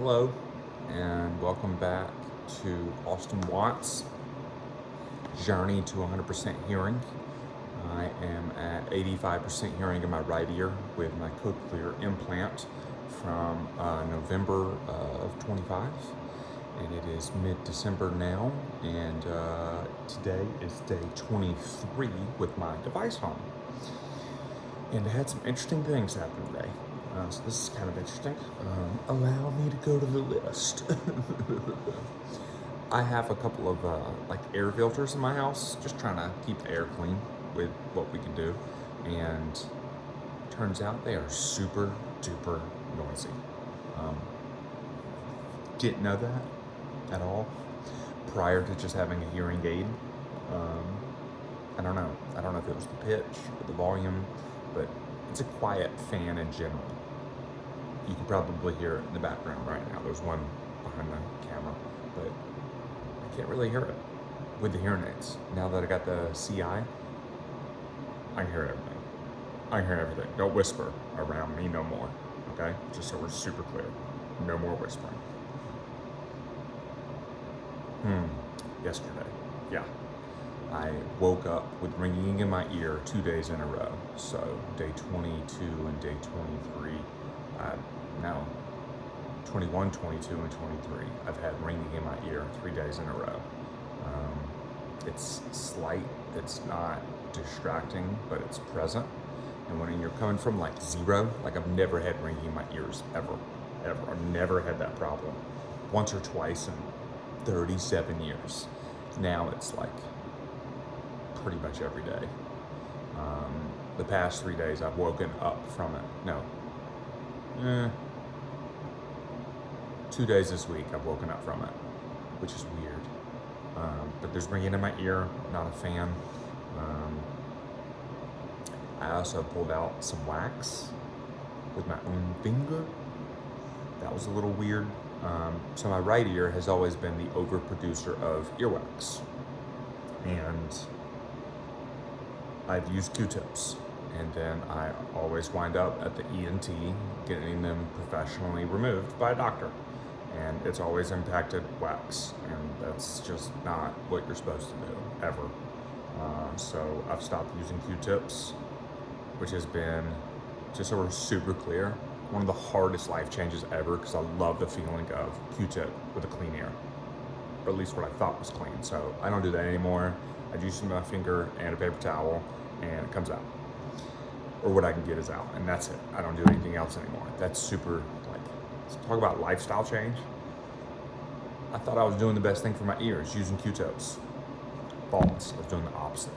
Hello, and welcome back to Austin Watts' journey to 100% hearing. I am at 85% hearing in my right ear with my cochlear implant from November of 25, and it is mid-December now, and today is day 23 with my device home. And I had some interesting things happen today. So this is kind of interesting. Allow me to go to the list. I have a couple of like air filters in my house, just trying to keep the air clean with what we can do. And turns out they are super duper noisy. Didn't know that at all prior to just having a hearing aid. I don't know. I don't know if it was the pitch or the volume, but it's a quiet fan in general. You can probably hear it in the background right now. There's one behind the camera, but I can't really hear it with the hearing aids. Now that I got the CI, I can hear everything. I can hear everything. Don't whisper around me no more, okay? Just so we're super clear. No more whispering. Yesterday, yeah. I woke up with ringing in my ear 2 days in a row. So day 22 and day 23, no, 21, 22, and 23. I've had ringing in my ear 3 days in a row. It's slight, it's not distracting, but it's present. And when you're coming from like zero, like I've never had ringing in my ears ever. I've never had that problem. Once or twice in 37 years. Now it's like pretty much every day. The past 3 days I've woken up from it. No. 2 days this week I've woken up from it, which is weird. But there's ringing in my ear, not a fan. I also pulled out some wax with my own finger. That was a little weird. So my right ear has always been the overproducer of earwax. And I've used Q-tips. And then I always wind up at the ENT getting them professionally removed by a doctor. And it's always impacted wax. And that's just not what you're supposed to do, ever. So I've stopped using Q-tips, which has been, just so we're super clear, one of the hardest life changes ever, because I love the feeling of Q-tip with a clean ear, or at least what I thought was clean. So I don't do that anymore. I just use my finger and a paper towel, and it comes out, or what I can get is out, and that's it. I don't do anything else anymore. That's super, like, talk about lifestyle change. I thought I was doing the best thing for my ears, using Q-tips. False. I was doing the opposite,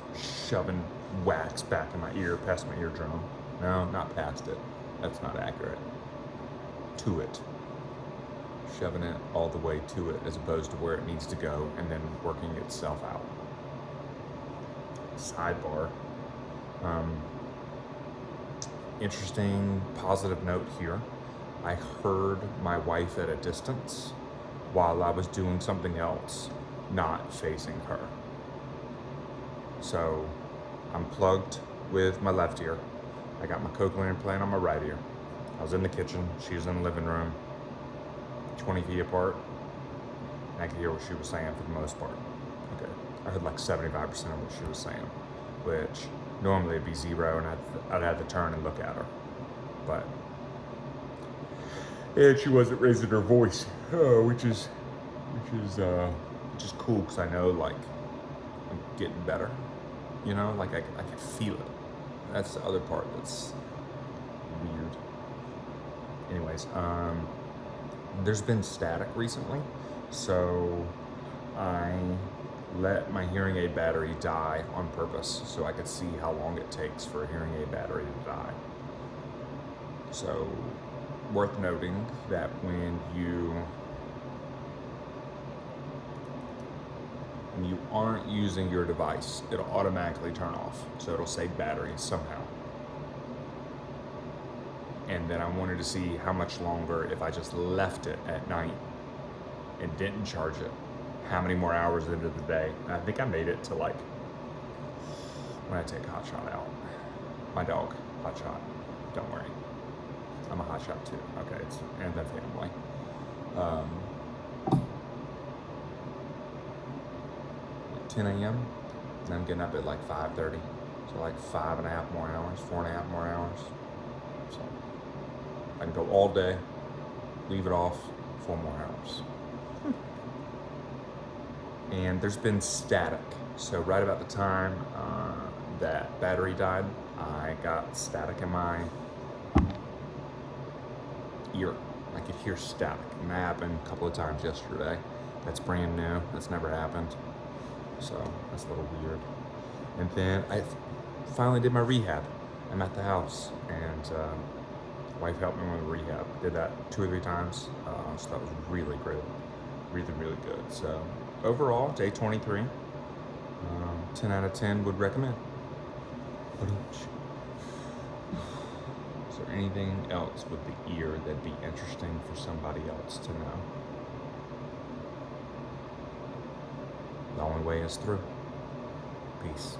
shoving wax back in my ear, past my eardrum. No, not past it. That's not accurate. To it. Shoving it all the way to it, as opposed to where it needs to go, and then working itself out. Sidebar. Interesting positive note here. I heard my wife at a distance while I was doing something else, not facing her. So I'm plugged with my left ear. I got my cochlear implant on my right ear. I was in the kitchen, she was in the living room, 20 feet apart, and I could hear what she was saying for the most part. Okay, I heard like 75% of what she was saying, which normally it'd be zero, and I'd have to turn and look at her. But, and she wasn't raising her voice, which is cool, because I know, like, I'm getting better. You know, like I can feel it. That's the other part that's weird. Anyways, there's been static recently, so I let my hearing aid battery die on purpose so I could see how long it takes for a hearing aid battery to die. So, worth noting that when you aren't using your device, it'll automatically turn off. So it'll save battery somehow. And then I wanted to see how much longer, if I just left it at night and didn't charge it, how many more hours into the day. And I think I made it to, like, when I take Hotshot out. My dog, Hotshot. Don't worry. I'm a Hotshot too. Okay, it's and the family. um, 10 a.m. and I'm getting up at like 5:30. So like 5.5 more hours, 4.5 more hours. So I can go all day, leave it off, 4 more hours. And there's been static. So right about the time that battery died, I got static in my ear. I could hear static, and that happened a couple of times yesterday. That's brand new. That's never happened. So that's a little weird. And then I finally did my rehab. I'm at the house, and wife helped me with the rehab. Did that 2 or 3 times. So that was really great, really good. So overall, day 23, 10 out of 10 would recommend. Is there anything else with the ear that'd be interesting for somebody else to know? The only way is through. Peace.